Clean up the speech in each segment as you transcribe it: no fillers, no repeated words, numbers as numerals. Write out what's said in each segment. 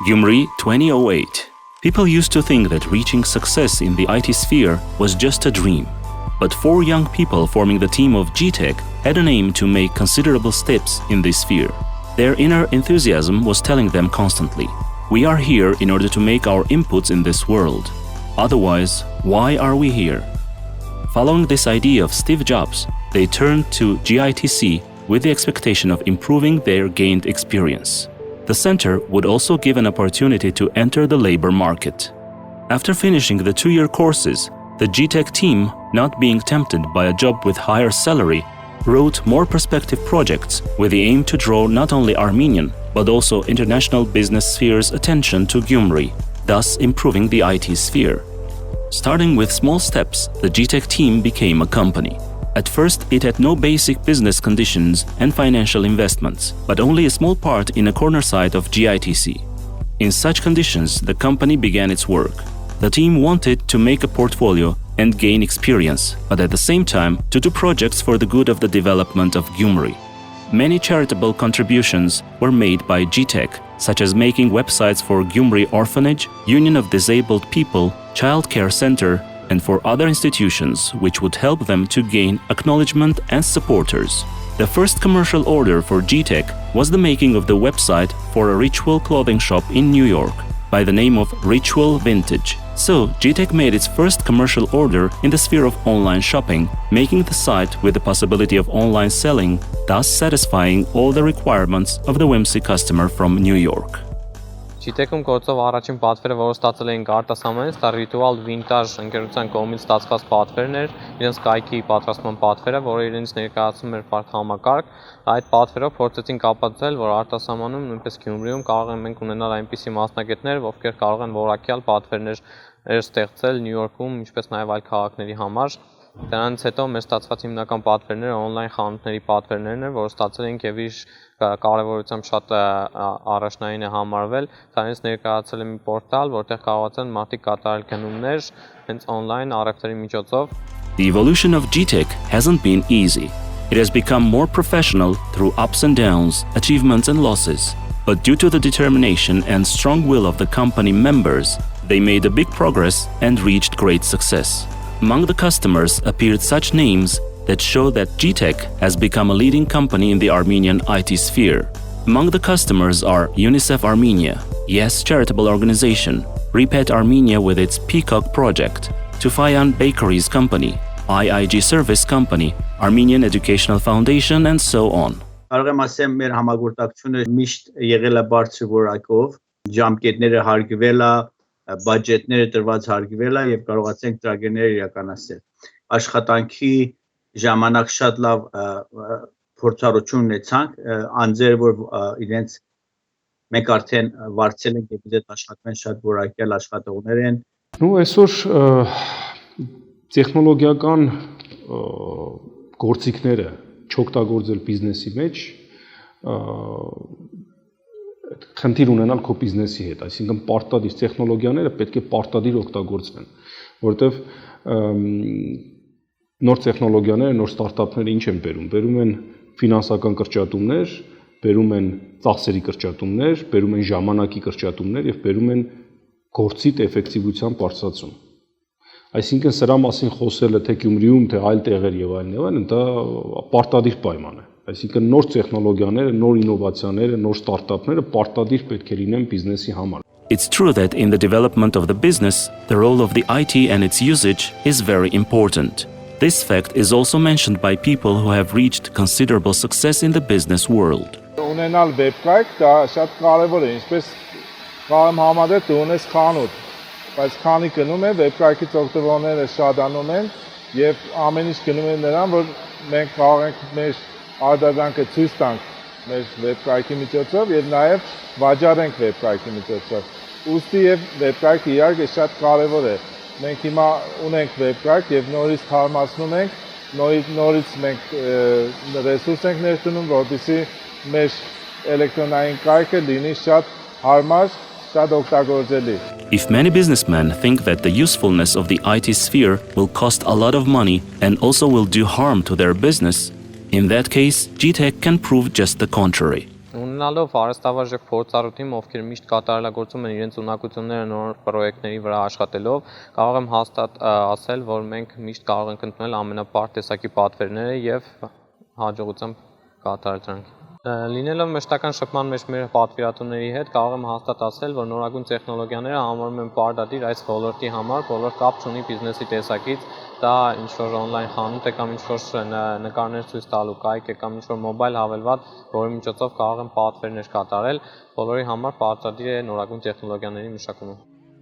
Gyumri 2008. People used to think that reaching success in the IT sphere was just a dream. But four young people forming the team of Gtech had an aim to make considerable steps in this sphere. Their inner enthusiasm was telling them constantly, "We are here in order to make our inputs in this world. Otherwise, why are we here?" Following this idea of Steve Jobs, they turned to GITC with the expectation of improving their gained experience. The center would also give an opportunity to enter the labor market. After finishing the 2-year courses, the Gtech team, not being tempted by a job with higher salary, wrote more prospective projects with the aim to draw not only Armenian but also international business sphere's attention to Gyumri, thus improving the IT sphere. Starting with small steps, the Gtech team became a company. At first, it had no basic business conditions and financial investments, but only a small part in a corner site of GITC. In such conditions, the company began its work. The team wanted to make a portfolio and gain experience, but at the same time to do projects for the good of the development of Gyumri. Many charitable contributions were made by Gtech, such as making websites for Gyumri Orphanage, Union of Disabled People, Child Care Center, and for other institutions which would help them to gain acknowledgement and supporters. The first commercial order for Gtech was the making of the website for a ritual clothing shop in New York by the name of Ritual Vintage. So, Gtech made its first commercial order in the sphere of online shopping, making the site with the possibility of online selling, thus satisfying all the requirements of the whimsy customer from New York. Gtech-ում գործող առաջին պատվերը, որը ստացել էինք արտասահմանից, դա Ritual Vintage ընկերության կողմից ստացված պատվերն էր, իրենց կայքի պատրաստման պատվերը, որը իրենց ներկայացնում էր բարդ համակարգ։ Այդ պատվերով փորձեցինք ապացուցել, որ արտասահմանում, նույնպես Gyumri-ում կարող ենք մենք ունենալ այնպիսի մասնագետներ, ովքեր կարող են որակյալ պատվերներ ստեղծել Նյու Յորքում, ինչպես նաև այլ քաղաքների համար։ Դրանից հետո մեր ստացված հիմնական պատվերները on-line խանութների պատվերներն են, որը ստացել ենք եւ իր կարևորությամբ շատ առաջնային է համարվել, դրանից ներկայացել է մի պորտալ, որտեղ կարողացան մարդիկ կատարել գնումներ հենց on-line առևտրի միջոցով։ The evolution of Gtech hasn't been easy. It has become more professional through ups and downs, achievements and losses. But due to the determination and strong will of the company members, they made a big progress and reached great success. Among the customers appeared such names that show that Gtech has become a leading company in the Armenian IT sphere. Among the customers are UNICEF Armenia, Yes charitable organization, Repet Armenia with its Peacock project, Tufayan Bakeries Company, IIG Service Company, Armenian Educational Foundation, and so on. Կարող եմ ասեմ, մեր համագործակցությունը միշտ եղել է բարձր որակով, ժամկետները հարգվել է, բյուջետները տրված հարգվել է եւ կարողացենք ծրագրեր իրականացնել։ Աշխատանքի ժամանակ շատ լավ փորձառություն ունեցանք, անձեր որ իրենց մենք արդեն վարձել ենք եւ այդ աշխատեն շատ որակյալ աշխատողներ են։ Ну այսօր տեխնոլոգիական գործիքները չօգտագործել բիզնեսի մեջ խնդիր ունենալ քո բիզնեսի հետ, այսինքն պարտադիր տեխնոլոգիաները պետք է պարտադիր օգտագործվեն, որովհետև նոր տեխնոլոգիաները, նոր ստարտափները ինչ են բերում, բերում են ֆինանսական կրճատումներ, բերում են ծախսերի կրճատումներ, բերում են ժամանակի կրճատումներ եւ բերում են գործի էֆեկտիվության բարձրացում։ Այսինքն սրա մասին խոսելը թե Gyumri-ում, թե այլ տեղեր եւ այլն, դա պարտադիր պայման է։ Այսինքն նոր տեխնոլոգիաները, նոր ինովացիաները, նոր ստարտափները պարտադիր պետք է լինեն բիզնեսի համար։ It's true that in the development of the business, the role of the IT and its usage is very important. This fact is also mentioned by people who have reached considerable success in the business world. Ունենալ վեբկայք դա շատ կարևոր է, ինչպես կարող եմ համարել դու ունես խանութ, բայց քանի գնում է վեբկայքից օգտվողները շատանում են եւ ամեն ինչ գնում է նրան, որ մենք կարող ենք մեր արտադրանքը ցույց տանք մեր վեբկայքի միջոցով եւ նաեւ վաճառենք վեբկայքի միջոցով։ Ուստի եւ վեբկայքը իհարկե շատ կարեւոր է։ Մենք հիմա ունենք վեբկայք եւ նորից թարմացնում ենք, նորից մենք ռեսուրս ենք ներդնում, որպեսզի մեր էլեկտրոնային կայքը լինի շատ հարմար, շատ օգտագործելի։ If many businessmen think that the usefulness of the IT sphere will cost a lot of money and also will do harm to their business, in that case, Gtech can prove just the contrary. Ունենալով արհեստավարժ եւ փորձառու թիմ, ովքեր միշտ կատարելագործում են իրենց ունակությունները նոր պրոյեկտների վրա աշխատելով, կարող եմ հաստատ ասել, որ մենք միշտ կարող ենք ընդունել ամենապարտ տեսակի պատվերները եւ հաջողությամբ կատարել դրանք։ Լինելով մշտական շփման մեջ մեր պատվիրատուների հետ, կարող եմ հաստատ ասել, որ նորագույն տեխնոլոգիաները համարում են պարտադիր այս ոլորտի համար, բոլոր կապ չունի բիզնեսի տեսակից, դա ինչ-որ օնլայն խանութ է կամ ինչ-որ նկարներ ցույց տալու կայք է կամ ինչ-որ մոբայլ հավելված, որի միջոցով կարող են պատվերներ կատարել, բոլորի համար պարտադիր է նորագույն տեխնոլոգիաների մշակումը։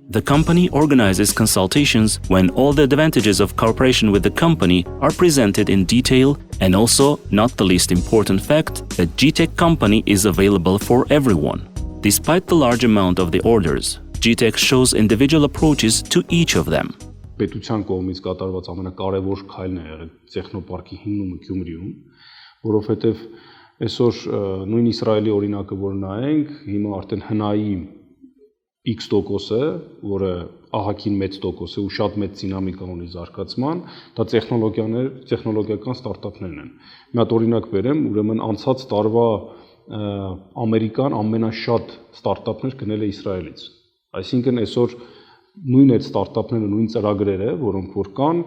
The company organizes consultations when all the advantages of cooperation with the company are presented in detail, and also, not the least important fact, that Gtech company is available for everyone. Despite the large amount of the orders, Gtech shows individual approaches to each of them. Պետության կողմից կատարված ամենակարևոր քայլն է եղել տեխնոպարկի հիմնումը Gyumri-ում, որովհետև այսօր նույն Իսրայելի օրինակը որ նայենք, հիմա արդեն հնայի X%-ը, որը ահագին մեծ տոկոս է ու շատ մեծ դինամիկա ունի զարգացման, դա տեխնոլոգիական ստարտափներն են։ Մի հատ օրինակ բերեմ, ուրեմն անցած տարվա Ամերիկան ամենաշատ ստարտափներ գնել է Իսրայելից։ Այսինքն այսօր նույն այդ ստարտափները, նույն ծրագրերը, որոնք որ կան,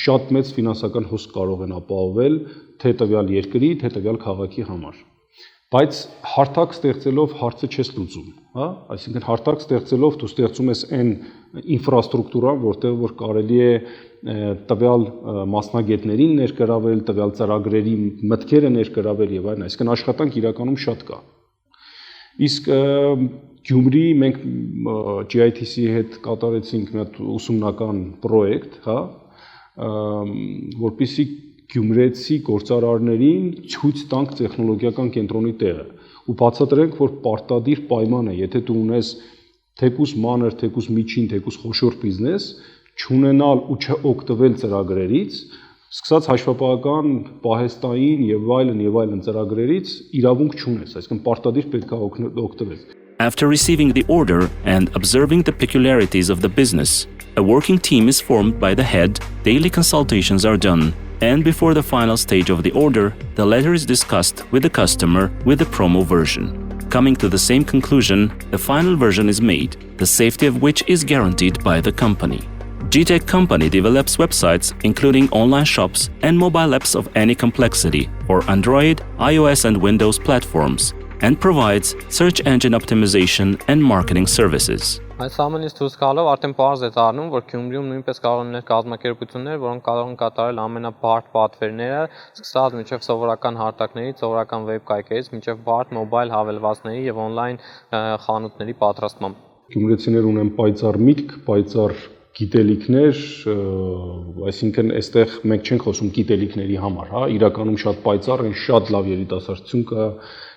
շատ մեծ ֆինանսական հոսք կարող են ապահովել թե տվյալ երկրի, թե տվյալ քաղաքի համար։ Բայց հարթակ ստեղծելով հարցը չես լուծում, հա, այսինքն հարթակ ստեղծելով դու ստեղծում ես այն ինֆրաստրուկտուրան, որտեղ որ կարելի է տվյալ մասնագետներին ներգրավել, տվյալ ծրագրերի մտքերը ներգրավել եւ այլն, այսինքն աշխատանք իրականում շատ կա։ Իսկ Gyumri մենք GITC-ի հետ կատարեցինք մի հատ ուսումնական պրոյեկտ, հա, որպեսզի Gyumrեցի գործարարներին ցույց տանք տեխնոլոգիական կենտրոնի տեղը ու բացատրենք, որ պարտադիր պայման է, եթե դու ունես թեկուզ մանր, թեկուզ միջին, թեկուզ խոշոր բիզնես, չունենալ ու չօգտվել ծրագրերից, սկսած հաշվապահական, պահեստային եւ այլն ծրագրերից իրավունք չունես, այսինքն պարտադիր պետք է օգտվել։ After receiving the order and observing the peculiarities of the business, a working team is formed by the head, daily consultations are done, and before the final stage of the order, the letter is discussed with the customer with the promo version. Coming to the same conclusion, the final version is made, the safety of which is guaranteed by the company. Gtech company develops websites including online shops and mobile apps of any complexity for Android, iOS and Windows platforms, and provides search engine optimization and marketing services. Այս ամենից դուրս գալով արդեն պարզ է դառնում, որ Gyumri-ում նույնպես կարող են լինել կազմակերպություններ, որոնք կարող են կատարել ամենաբարդ պատվերները, սկսած մինչև սովորական հարթակներից, սովորական վեբ կայքերից, մինչև բարդ մոբայլ հավելվածների եւ օնլայն խանութների պատրաստմամբ։ Gyumrեցիներ ունեն պայծառ միտք, պայծառ գիտելիքներ, այսինքն այստեղ մենք չենք խոսում գիտելիքների համար, հա, իրականում շատ պայծառ են, շատ լավ երիտասարդություն կա,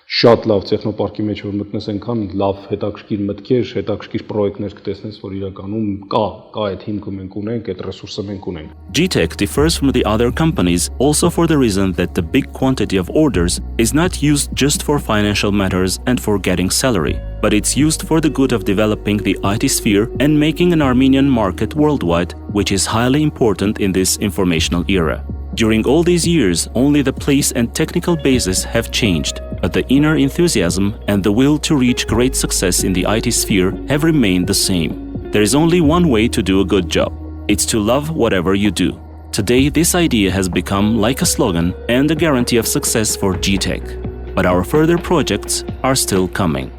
շատ լավ տեխնոպարկի մեջ որ մտնես այնքան լավ հետաքրքիր մտքեր, հետաքրքիր պրոյեկտներ կտեսնես, որ իրականում կա այդ հիմքը մենք ունենք, այդ ռեսուրսը մենք ունենք։ Gtech differs from the other companies also for the reason that the big quantity of orders is not used just for financial matters and for getting salary, but it's used for the good of developing the IT sphere and making an Armenian market worldwide, which is highly important in this informational era. During all these years, only the place and technical basis have changed, but the inner enthusiasm and the will to reach great success in the IT sphere have remained the same. There is only one way to do a good job. It's to love whatever you do. Today, this idea has become like a slogan and a guarantee of success for Gtech. But our further projects are still coming.